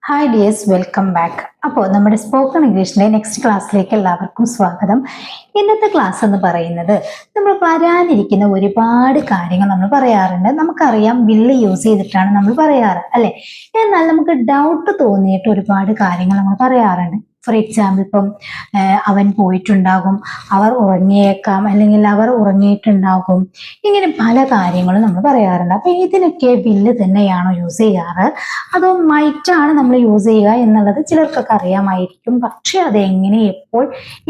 Hi dears, welcome back. അപ്പോൾ നമ്മുടെ spoken ഇംഗ്ലീഷിൻ്റെ next ക്ലാസ്സിലേക്ക് എല്ലാവർക്കും സ്വാഗതം. ഇന്നത്തെ ക്ലാസ് എന്ന് പറയുന്നത് നമ്മൾ വരാനിരിക്കുന്ന ഒരുപാട് കാര്യങ്ങൾ നമ്മൾ പറയാറുണ്ട്. നമുക്കറിയാം വില്ല് യൂസ് ചെയ്തിട്ടാണ് നമ്മൾ പറയാറ്, അല്ലേ? എന്നാൽ നമുക്ക് ഡൗട്ട് തോന്നിയിട്ട് ഒരുപാട് കാര്യങ്ങൾ നമ്മൾ പറയാറുണ്ട്. ഫോർ എക്സാമ്പിൾ, ഇപ്പം അവൻ പോയിട്ടുണ്ടാകും, അവർ ഉറങ്ങിയേക്കാം, അല്ലെങ്കിൽ അവർ ഉറങ്ങിയിട്ടുണ്ടാകും. ഇങ്ങനെ പല കാര്യങ്ങളും നമ്മൾ പറയാറുണ്ട്. അപ്പൊ ഇതിനൊക്കെ വില്ല് തന്നെയാണോ യൂസ് ചെയ്യാറ്, അതോ മൈറ്റാണ് നമ്മൾ യൂസ് ചെയ്യുക എന്നുള്ളത് ചിലർക്കൊക്കെ അറിയാമായിരിക്കും. പക്ഷെ അത് എങ്ങനെ, എപ്പോൾ,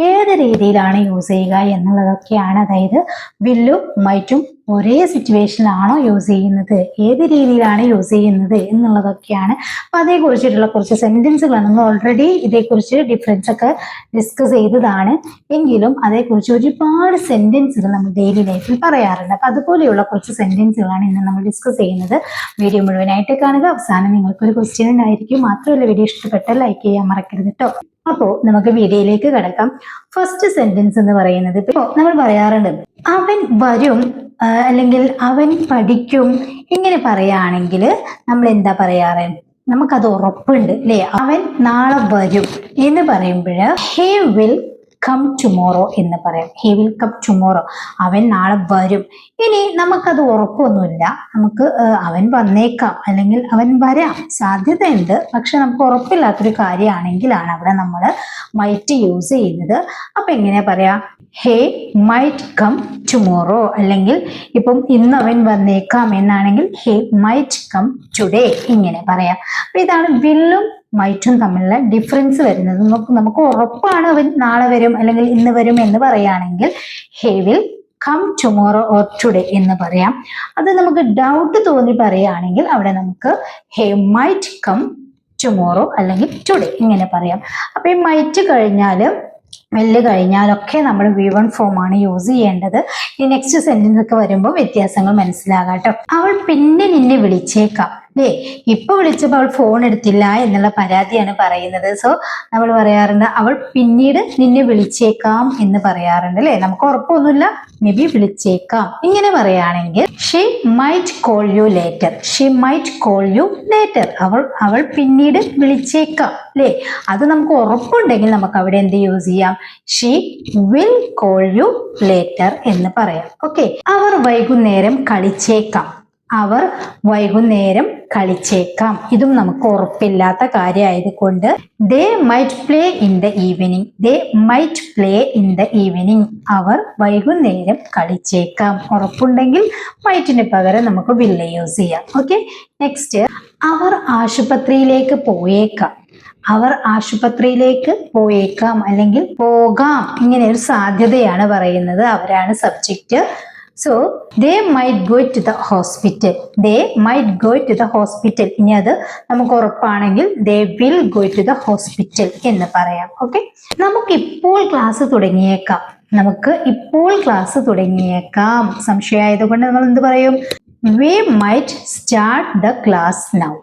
ഏത് രീതിയിലാണ് യൂസ് ചെയ്യുക എന്നുള്ളതൊക്കെയാണ്. അതായത് വില്ലും മൈറ്റും ഒരേ സിറ്റുവേഷനിലാണോ യൂസ് ചെയ്യുന്നത്, ഏത് രീതിയിലാണ് യൂസ് ചെയ്യുന്നത് എന്നുള്ളതൊക്കെയാണ്. അപ്പൊ അതേക്കുറിച്ചിട്ടുള്ള കുറച്ച് സെന്റൻസുകളാണ്. നമ്മൾ ഓൾറെഡി ഇതേക്കുറിച്ച് ഡിഫറൻസ് ഒക്കെ ഡിസ്കസ് ചെയ്തതാണ്. എങ്കിലും അതേക്കുറിച്ച് ഒരുപാട് സെന്റൻസുകൾ നമ്മൾ ഡെയിലി ലൈഫിൽ പറയാറുണ്ട്. അപ്പൊ അതുപോലെയുള്ള കുറച്ച് സെന്റൻസുകളാണ് ഇന്ന് നമ്മൾ ഡിസ്കസ് ചെയ്യുന്നത്. വീഡിയോ മുഴുവനായിട്ട് കാണുക. അവസാനം നിങ്ങൾക്കൊരു ക്വസ്റ്റ്യൻ ഉണ്ടായിരിക്കും. മാത്രമല്ല, വീഡിയോ ഇഷ്ടപ്പെട്ടാൽ ലൈക്ക് ചെയ്യാൻ മറക്കരുത് കേട്ടോ. അപ്പോൾ നമുക്ക് വീഡിയോയിലേക്ക് കടക്കാം. ഫസ്റ്റ് സെന്റൻസ് എന്ന് പറയുന്നത്, ഇപ്പോ നമ്മൾ പറയാറുണ്ട് അവൻ വരും, അല്ലെങ്കിൽ അവൻ പഠിക്കും. ഇങ്ങനെ പറയുകയാണെങ്കിൽ നമ്മൾ എന്താ പറയാറ്? നമുക്കത് ഉറപ്പുണ്ട്, അല്ലേ? അവൻ നാളെ വരും എന്ന് പറയുമ്പോൾ ഹേ വിൽ കം ടുമോറോ എന്ന് പറയാം. ഹി വിൽ കം ടുമോറോ, അവൻ നാളെ വരും. ഇനി നമുക്കത് ഉറപ്പൊന്നുമില്ല, നമുക്ക് അവൻ വന്നേക്കാം, അല്ലെങ്കിൽ അവൻ വരാം, സാധ്യതയുണ്ട്, പക്ഷെ നമുക്ക് ഉറപ്പില്ലാത്തൊരു കാര്യമാണെങ്കിലാണ് അവിടെ നമ്മൾ മൈറ്റ് യൂസ് ചെയ്യുന്നത്. അപ്പൊ എങ്ങനെ പറയാം? ഹേ മൈറ്റ് കം ടുമോറോ, അല്ലെങ്കിൽ ഇപ്പം ഇന്ന് അവൻ വന്നേക്കാം എന്നാണെങ്കിൽ ഹേ മൈറ്റ് കം ടുഡേ, ഇങ്ങനെ പറയാം. അപ്പൊ ഇതാണ് വില്ലും മൈറ്റും തമ്മിലുള്ള ഡിഫറൻസ് വരുന്നത്. നമുക്ക് ഉറപ്പാണ് അവൻ നാളെ വരും അല്ലെങ്കിൽ ഇന്ന് വരും എന്ന് പറയുകയാണെങ്കിൽ he will come tomorrow or today എന്ന് പറയാം. അത് നമുക്ക് ഡൗട്ട് തോന്നി പറയുകയാണെങ്കിൽ അവിടെ നമുക്ക് ഹേ മൈറ്റ് കം ടുമോറോ അല്ലെങ്കിൽ ടുഡേ ഇങ്ങനെ പറയാം. അപ്പൊ ഈ മൈറ്റ് കഴിഞ്ഞാല് വെല്ല് കഴിഞ്ഞാലൊക്കെ നമ്മൾ V1 ഫോമാണ് യൂസ് ചെയ്യേണ്ടത്. ഈ നെക്സ്റ്റ് സെന്റൻസ് ഒക്കെ വരുമ്പോൾ വ്യത്യാസങ്ങൾ മനസ്സിലാകാട്ടോ. അവൾ പിന്നെ നിന്നെ വിളിച്ചേക്കാം, അല്ലേ? ഇപ്പൊ വിളിച്ചപ്പോൾ അവൾ ഫോൺ എടുത്തില്ല എന്നുള്ള പരാതിയാണ് പറയുന്നത്. സോ നമ്മൾ പറയാറുണ്ട് അവൾ പിന്നീട് നിന്നെ വിളിച്ചേക്കാം എന്ന് പറയാറുണ്ട്, അല്ലേ? നമുക്ക് ഉറപ്പൊന്നുമില്ല, മേ ബി വിളിച്ചേക്കാം. ഇങ്ങനെ പറയുകയാണെങ്കിൽ she might call you later. She might call you later, അവൾ പിന്നീട് വിളിച്ചേക്കാം, അല്ലേ? അത് നമുക്ക് ഉറപ്പുണ്ടെങ്കിൽ നമുക്ക് അവിടെ എന്ത് യൂസ് ചെയ്യാം? She will call you later എന്ന് പറയാം. ഓക്കെ. അവർ വൈകുന്നേരം കളിച്ചേക്കാം. അവർ വൈകുന്നേരം കളിച്ചേക്കാം. ഇതും നമുക്ക് ഉറപ്പില്ലാത്ത കാര്യമായതുകൊണ്ട് they might play in the evening. They might play in the evening, അവർ വൈകുന്നേരം കളിച്ചേക്കാം. ഉറപ്പുണ്ടെങ്കിൽ മൈറ്റിന് പകരം നമുക്ക് വില്ല യൂസ് ചെയ്യാം. ഓക്കെ. നെക്സ്റ്റ്, അവർ ആശുപത്രിയിലേക്ക് പോയേക്കാം. അവർ ആശുപത്രിയിലേക്ക് പോയേക്കാം അല്ലെങ്കിൽ പോകാം, ഇങ്ങനെ ഒരു സാധ്യതയാണ് പറയുന്നത്. അവരാണ് subject. So they might go to the hospital. They might go to the hospital. ഇനി അത് നമുക്ക് ഉറപ്പാണെങ്കിൽ they will go to the hospital എന്ന് പറയാം. ഓക്കെ. നമുക്ക് ഇപ്പോൾ ക്ലാസ് തുടങ്ങിയേക്കാം. സംശയമായതുകൊണ്ട് നമ്മൾ എന്ത് പറയും? We might start the class now.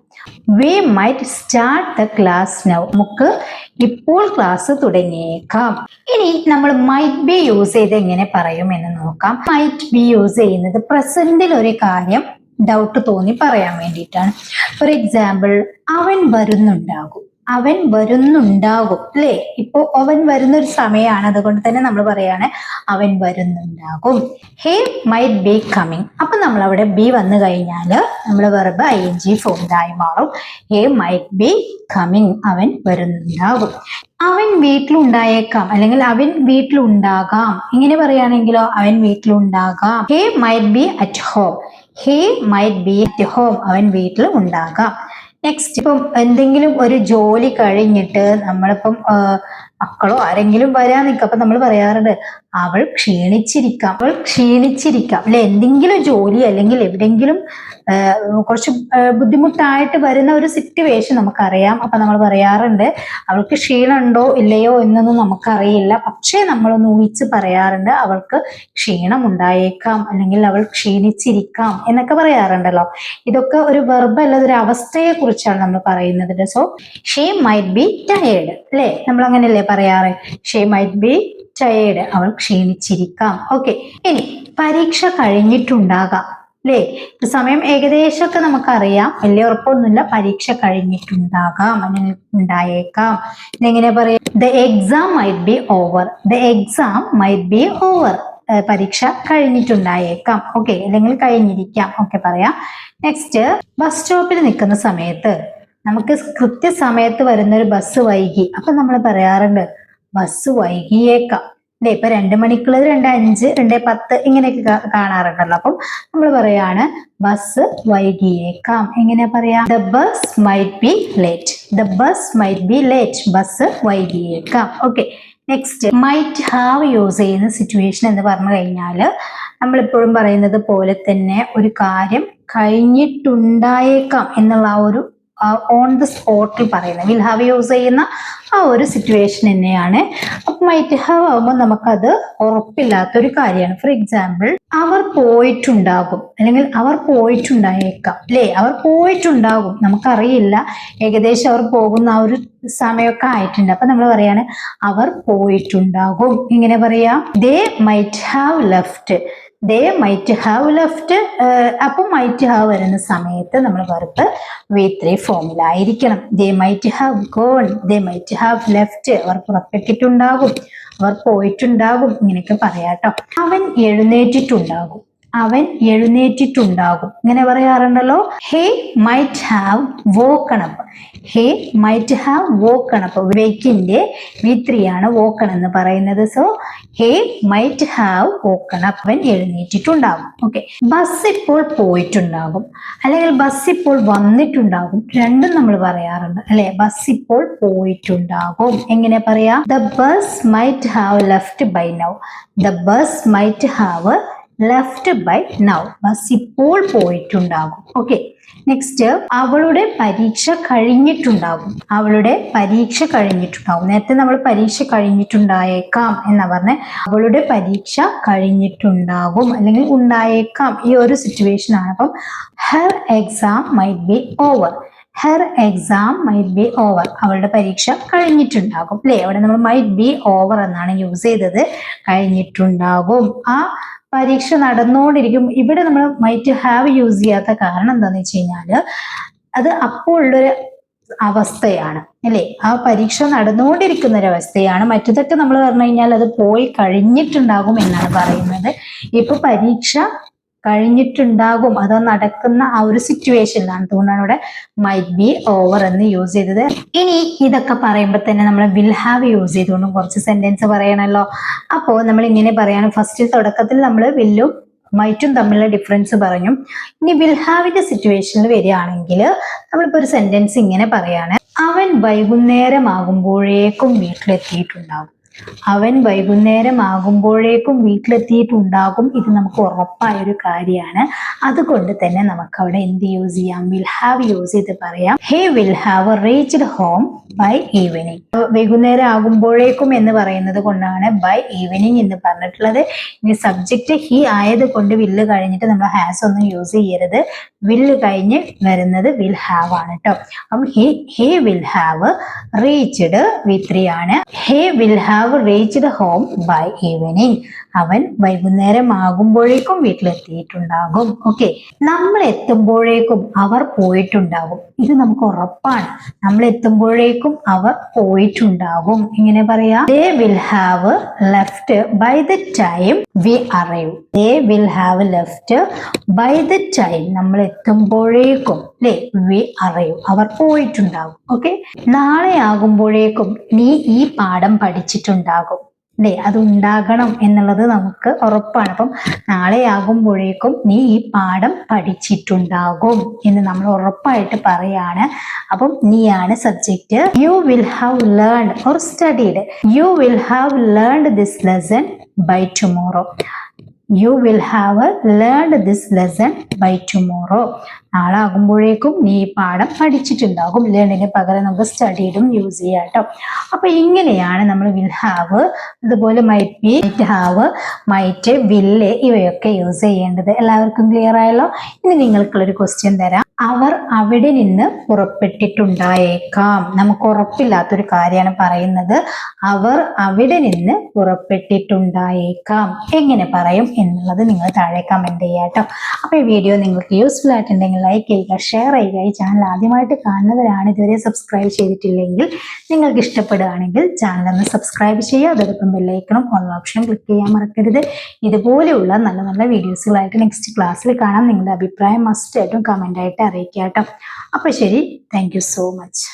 We might start the class now. നമുക്ക് ഇപ്പോൾ ക്ലാസ് തുടങ്ങിയേക്കാം. ഇനി നമ്മൾ മൈറ്റ് ബി യൂസ് ചെയ്ത് എങ്ങനെ പറയും എന്ന് നോക്കാം. മൈറ്റ് ബി യൂസ് ചെയ്യുന്നത് പ്രസന്റിൽ ഒരു കാര്യം ഡൗട്ട് തോന്നി പറയാൻ വേണ്ടിയിട്ടാണ്. ഫോർ എക്സാമ്പിൾ, അവൻ വരുന്നുണ്ടാകും. അവൻ വരുന്നുണ്ടാകും, അല്ലേ? ഇപ്പൊ അവൻ വരുന്നൊരു സമയമാണ്, അതുകൊണ്ട് തന്നെ നമ്മൾ പറയാണ് അവൻ വരുന്നുണ്ടാകും. ഹേ മൈറ്റ് ബി കമ്മിങ്. അപ്പൊ നമ്മൾ അവിടെ ബി വന്നു കഴിഞ്ഞാല് നമ്മൾ വെർബ് ing ഫോമിലായി മാറും. ഹേ മൈറ്റ് ബി കമ്മിങ്, അവൻ വരുന്നുണ്ടാകും. അവൻ വീട്ടിലുണ്ടായേക്കാം അല്ലെങ്കിൽ അവൻ വീട്ടിലുണ്ടാകാം. ഇങ്ങനെ പറയുകയാണെങ്കിലോ അവൻ വീട്ടിലുണ്ടാകാം. He might be at home. He might be at home, അവൻ വീട്ടിൽ ഉണ്ടാകാം. നെക്സ്റ്റ്, ഇപ്പം എന്തെങ്കിലും ഒരു ജോലി കഴിഞ്ഞിട്ട് നമ്മളിപ്പം മക്കളോ ആരെങ്കിലും വരാൻ നിൽക്കും. അപ്പൊ നമ്മൾ പറയാറുണ്ട് അവൾ ക്ഷീണിച്ചിരിക്കാം. അല്ലെ? എന്തെങ്കിലും ജോലി അല്ലെങ്കിൽ എവിടെയെങ്കിലും കുറച്ച് ബുദ്ധിമുട്ടായിട്ട് വരുന്ന ഒരു സിറ്റുവേഷൻ നമുക്കറിയാം. അപ്പൊ നമ്മൾ പറയാറുണ്ട് അവൾക്ക് ക്ഷീണമുണ്ടോ ഇല്ലയോ എന്നൊന്നും നമുക്കറിയില്ല, പക്ഷേ നമ്മളൊന്ന് ഊഹിച്ച് പറയാറുണ്ട് അവൾക്ക് ക്ഷീണം ഉണ്ടായേക്കാം അല്ലെങ്കിൽ അവൾ ക്ഷീണിച്ചിരിക്കാം എന്നൊക്കെ പറയാറുണ്ടല്ലോ. ഇതൊക്കെ ഒരു വെർബ് അല്ല, ഒരു അവസ്ഥയെ കുറിച്ചാണ് നമ്മൾ പറയുന്നത്. So she might be tired, അല്ലെ? നമ്മൾ അങ്ങനെയല്ലേ പറയാറ്? ഷീ മൈറ്റ് ബി ടയേർഡ്, അവൾ ക്ഷീണിച്ചിരിക്കാം. ഓക്കെ. ഇനി പരീക്ഷ കഴിഞ്ഞിട്ടുണ്ടാകാം. അല്ലേ? സമയം ഏകദേശമൊക്കെ നമുക്കറിയാം, വലിയ ഉറപ്പൊന്നുമില്ല. പരീക്ഷ കഴിഞ്ഞിട്ടുണ്ടാകാം, അല്ലെങ്കിൽ ഉണ്ടായേക്കാം. എങ്ങനെ പറയാം? The exam might be over. The exam might be over. പരീക്ഷ കഴിഞ്ഞിട്ടുണ്ടായേക്കാം, ഓക്കെ, അല്ലെങ്കിൽ കഴിഞ്ഞിരിക്കാം, ഓക്കെ പറയാം. നെക്സ്റ്റ്, ബസ് സ്റ്റോപ്പിൽ നിൽക്കുന്ന സമയത്ത് നമുക്ക് കൃത്യസമയത്ത് വരുന്നൊരു ബസ് വൈകി, അപ്പൊ നമ്മൾ പറയാറുണ്ട് ബസ് വൈകിയേക്കാം, അല്ലെ? ഇപ്പൊ 2 മണിക്കുള്ളത് 2:05, 2:10 ഇങ്ങനെയൊക്കെ കാണാറുണ്ടല്ലോ. അപ്പം നമ്മൾ പറയാണ് ബസ് വൈകിയേക്കാം. എങ്ങനെ പറയാം? The bus might be late. The bus might be late. Bus വൈകിയേക്കാം, okay. Next, might have use ചെയ്യുന്ന സിറ്റുവേഷൻ എന്ന് പറഞ്ഞു കഴിഞ്ഞാൽ നമ്മളിപ്പോഴും പറയുന്നത് പോലെ തന്നെ ഒരു കാര്യം കഴിഞ്ഞിട്ടുണ്ടായേക്കാം എന്നുള്ള ആ ഒരു ഓൺ ദ സ്പോട്ടിൽ പറയുന്നത് വിൽ ഹാവ് യൂസ് ചെയ്യുന്ന ആ ഒരു സിറ്റുവേഷൻ തന്നെയാണ്. അപ്പൊ മൈറ്റ് ഹാവ് ആവുമ്പോൾ നമുക്കത് ഉറപ്പില്ലാത്തൊരു കാര്യമാണ്. ഫോർ എക്സാമ്പിൾ, അവർ പോയിട്ടുണ്ടാകും, അല്ലെങ്കിൽ അവർ പോയിട്ടുണ്ടായേക്കാം, അല്ലേ? അവർ പോയിട്ടുണ്ടാകും, നമുക്കറിയില്ല, ഏകദേശം അവർ പോകുന്ന ആ ഒരു സമയമൊക്കെ ആയിട്ടുണ്ട്. അപ്പൊ നമ്മൾ പറയാണ് അവർ പോയിട്ടുണ്ടാകും. ഇങ്ങനെ പറയാം, they might have left. They might have left. അപ്പൊ മൈറ്റ് ഹാവ് വരുന്ന സമയത്ത് നമ്മൾ വെറുതെ V3 ഫോമിലായിരിക്കണം. They might have gone. They might have left. അവർ പുറപ്പെട്ടിട്ടുണ്ടാകും, അവർ പോയിട്ടുണ്ടാകും, ഇങ്ങനെയൊക്കെ പറയാട്ടോ. അവൻ എഴുന്നേറ്റിട്ടുണ്ടാകും. അവൻ എഴുന്നേറ്റിട്ടുണ്ടാകും ഇങ്ങനെ പറയാറുണ്ടല്ലോ. He might have woken up. He might have woken up. വേക്കിന്റെ V3 ആണ് വോക്കൺ എന്ന് പറയുന്നത്. So he might have woken up. അവൻ എഴുന്നേറ്റിട്ടുണ്ടാകും, ഓക്കെ. ബസ് ഇപ്പോൾ പോയിട്ടുണ്ടാകും, അല്ലെങ്കിൽ ബസ് ഇപ്പോൾ വന്നിട്ടുണ്ടാകും, രണ്ടും നമ്മൾ പറയാറുണ്ട്, അല്ലെ? ബസ് ഇപ്പോൾ പോയിട്ടുണ്ടാകും. എങ്ങനെ പറയാ? The bus might have left buy now. The bus might have left buy now. Bus ഇപ്പോൾ പോയിട്ടുണ്ടാകും, ഓക്കെ. നെക്സ്റ്റ്, അവളുടെ പരീക്ഷ കഴിഞ്ഞിട്ടുണ്ടാകും. അവളുടെ പരീക്ഷ കഴിഞ്ഞിട്ടുണ്ടാകും. നേരത്തെ നമ്മൾ പരീക്ഷ കഴിഞ്ഞിട്ടുണ്ടായേക്കാം എന്നാ പറഞ്ഞത്. അവളുടെ പരീക്ഷ കഴിഞ്ഞിട്ടുണ്ടാകും അല്ലെങ്കിൽ ഉണ്ടായേക്കാം, ഈ ഒരു സിറ്റുവേഷൻ ആണ്. അപ്പം her exam might be over. Her exam might be over. അവളുടെ പരീക്ഷ കഴിഞ്ഞിട്ടുണ്ടാകും, അല്ലേ? അവിടെ നമ്മൾ മൈറ്റ് ബി ഓവർ എന്നാണ് യൂസ് ചെയ്തത്. കഴിഞ്ഞിട്ടുണ്ടാകും. ആ പരീക്ഷ നടന്നുകൊണ്ടിരിക്കും. ഇവിടെ നമ്മൾ മൈറ്റ് ഹാവ് യൂസ് ചെയ്യാത്ത കാരണം എന്താന്ന് വെച്ച് കഴിഞ്ഞാല് അത് അപ്പോൾ ഉള്ളൊരു അവസ്ഥയാണ്, അല്ലേ? ആ പരീക്ഷ നടന്നുകൊണ്ടിരിക്കുന്ന ഒരു അവസ്ഥയാണ്. മറ്റതൊക്കെ നമ്മൾ പറഞ്ഞു കഴിഞ്ഞാൽ അത് പോയി കഴിഞ്ഞിട്ടുണ്ടാകും എന്നാണ് പറയുന്നത്. ഇപ്പൊ പരീക്ഷ കഴിഞ്ഞിട്ടുണ്ടാകും, അത് നടക്കുന്ന ആ ഒരു സിറ്റുവേഷനിലാണ്. അതുകൊണ്ടാണ് ഇവിടെ മൈറ്റ് ബി ഓവർ എന്ന് യൂസ് ചെയ്തത്. ഇനി ഇതൊക്കെ പറയുമ്പോൾ തന്നെ നമ്മൾ വിൽ ഹാവ് യൂസ് ചെയ്തുകൊണ്ടും കുറച്ച് സെന്റൻസ് പറയണല്ലോ. അപ്പോൾ നമ്മൾ ഇങ്ങനെ പറയാണ്. ഫസ്റ്റ് തുടക്കത്തിൽ നമ്മൾ വില്ലും മൈറ്റും തമ്മിലുള്ള ഡിഫറൻസ് പറഞ്ഞു. ഇനി വിൽ ഹാവിന്റെ സിറ്റുവേഷനിൽ വരികയാണെങ്കിൽ നമ്മളിപ്പോ ഒരു സെന്റൻസ് ഇങ്ങനെ പറയാണ്. അവൻ വൈകുന്നേരം ആകുമ്പോഴേക്കും വീട്ടിലെത്തിയിട്ടുണ്ടാകും. അവൻ വൈകുന്നേരം ആകുമ്പോഴേക്കും വീട്ടിലെത്തിയിട്ടുണ്ടാകും. ഇത് നമുക്ക് ഉറപ്പായ ഒരു കാര്യമാണ്. അതുകൊണ്ട് തന്നെ നമുക്ക് അവിടെ എന്ത് യൂസ് ചെയ്യാം? വിൽ ഹാവ് യൂസ് ചെയ്ത് പറയാം. He will have reached home by evening. വൈകുന്നേരം ആകുമ്പോഴേക്കും എന്ന് പറയുന്നത് കൊണ്ടാണ് ബൈ ഈവനിങ് എന്ന് പറഞ്ഞിട്ടുള്ളത്. ഇനി സബ്ജക്റ്റ് ഹി ആയത് കൊണ്ട് വില്ല് കഴിഞ്ഞിട്ട് നമ്മൾ ഹാസ് ഒന്നും യൂസ് ചെയ്യരുത്. വില്ല് കഴിഞ്ഞ് വരുന്നത് വിൽ ഹാവ് ആണ് കേട്ടോ. അപ്പം ഹേ വിൽ ഹാവ് റീച്ച്ഡ് V3 ആണ്. He will have reached home by evening. അവൻ വൈകുന്നേരം ആകുമ്പോഴേക്കും വീട്ടിലെത്തിയിട്ടുണ്ടാകും, ഓക്കെ. നമ്മൾ എത്തുമ്പോഴേക്കും അവർ പോയിട്ടുണ്ടാകും. ഇത് നമുക്ക് ഉറപ്പാണ്. നമ്മൾ എത്തുമ്പോഴേക്കും അവർ പോയിട്ടുണ്ടാകും. ഇങ്ങനെ പറയാ, they will have left by the time we arrive. they will have left by the time. നമ്മൾ എത്തുമ്പോഴേക്കും, അല്ലെ, we arrive. അവർ പോയിട്ടുണ്ടാകും, ഓക്കെ. നാളെ ആകുമ്പോഴേക്കും നീ ഈ പാഠം പഠിച്ചിട്ടുണ്ടാകും, അല്ലെ? അത് ഉണ്ടാകണം എന്നുള്ളത് നമുക്ക് ഉറപ്പാണ്. അപ്പം നാളെ ആകുമ്പോഴേക്കും നീ ഈ പാഠം പഠിച്ചിട്ടുണ്ടാകും എന്ന് നമ്മൾ ഉറപ്പായിട്ട് പറയാണ്. അപ്പം നീയാണ് subject. You will have learned or studied. You will have learned this lesson by tomorrow. You will have learned this lesson by tomorrow. നാളാകുമ്പോഴേക്കും നീ ഈ പാഠം പഠിച്ചിട്ടുണ്ടാകും. ലേണിന് പകരം നമുക്ക് സ്റ്റഡീഡും യൂസ് ചെയ്യാം കേട്ടോ. അപ്പൊ ഇങ്ങനെയാണ് നമ്മൾ വിൽ ഹാവ്, അതുപോലെ might be, might have, might, വില്ല് ഇവയൊക്കെ യൂസ് ചെയ്യേണ്ടത്. എല്ലാവർക്കും ക്ലിയർ ആയല്ലോ? ഇനി നിങ്ങൾക്കുള്ളൊരു ക്വസ്റ്റ്യൻ തരാം. അവർ അവിടെ നിന്ന് പുറപ്പെട്ടിട്ടുണ്ടായേക്കാം. നമുക്ക് ഉറപ്പില്ലാത്തൊരു കാര്യമാണ് പറയുന്നത്. അവർ അവിടെ നിന്ന് പുറപ്പെട്ടിട്ടുണ്ടായേക്കാം എങ്ങനെ പറയും എന്നുള്ളത് നിങ്ങൾ താഴെ കമന്റ് ചെയ്യുക കേട്ടോ. അപ്പൊ ഈ വീഡിയോ നിങ്ങൾക്ക് യൂസ്ഫുൾ ആയിട്ടുണ്ടെങ്കിൽ ലൈക്ക് ചെയ്യുക, ഷെയർ ചെയ്യുക. ഈ ചാനൽ ആദ്യമായിട്ട് കാണുന്നവരാണ്, ഇതുവരെ സബ്സ്ക്രൈബ് ചെയ്തിട്ടില്ലെങ്കിൽ നിങ്ങൾക്ക് ഇഷ്ടപ്പെടുകയാണെങ്കിൽ ചാനൽ ഒന്ന് സബ്സ്ക്രൈബ് ചെയ്യുക. അതോടൊപ്പം ബെല്ലൈക്കണും ഓൾ ഓപ്ഷനും ക്ലിക്ക് ചെയ്യാൻ മറക്കരുത്. ഇതുപോലെയുള്ള നല്ല നല്ല വീഡിയോസുകളായിട്ട് നെക്സ്റ്റ് ക്ലാസ്സിൽ കാണാം. നിങ്ങളുടെ അഭിപ്രായം മസ്റ്റ് ആയിട്ടും കമന്റ് ആയിട്ട് അറിയിക്കുക കേട്ടോ. അപ്പൊ ശരി, താങ്ക് യു സോ മച്ച്.